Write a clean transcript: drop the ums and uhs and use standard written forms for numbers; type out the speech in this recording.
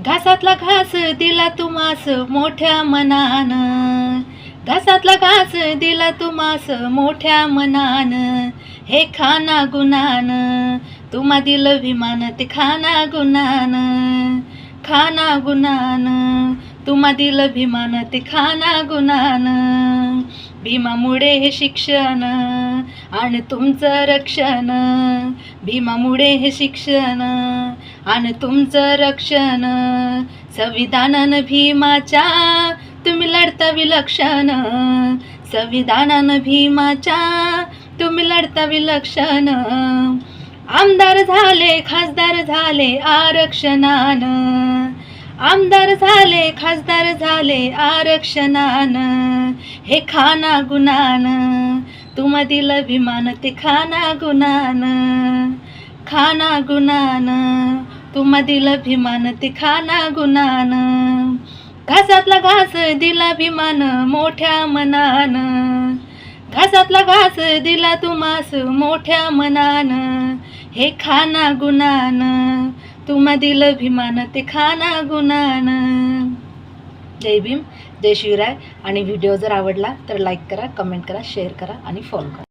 घासातला घास दिला तुम्हास मोठ्या मनान, घासातला घास दिला तुम्हास मोठ्या मनान, हे खाना गुणान तुम्हा दिलं विमान, ते खाना गुणान, खाना गुणान तुम्हा दिलं विमान, ते खाना गुणान. भीमामुळे हे शिक्षण आणि तुमचं रक्षण, भीमामुळे हे शिक्षण आणि तुमचं रक्षण. संविधानानं भीमाच्या तुम्ही लढता विलक्षण, संविधानानं भीमाच्या तुम्ही लढता विलक्षण. आमदार झाले खासदार झाले आरक्षणानं, आमदार झाले खासदार झाले आरक्षणानं, हे खाना गुणान तुम्हा दिलं विमान, ते खाना गुणान, खाना गुणान तुम्हा दिलं विमान, ते खाना गुणान. घासातला घास दिला विमान मोठ्या मनान, घासातला घास दिला तुम्हास मोठ्या मनान, हे खाना गुणान तुम्हा दिलं विमान, ते खाना गुणान. जय भीम, जय शिवराय. आणि व्हिडिओ जर आवडला तर लाईक करा, कमेंट करा, शेअर करा आणि फॉलो करा.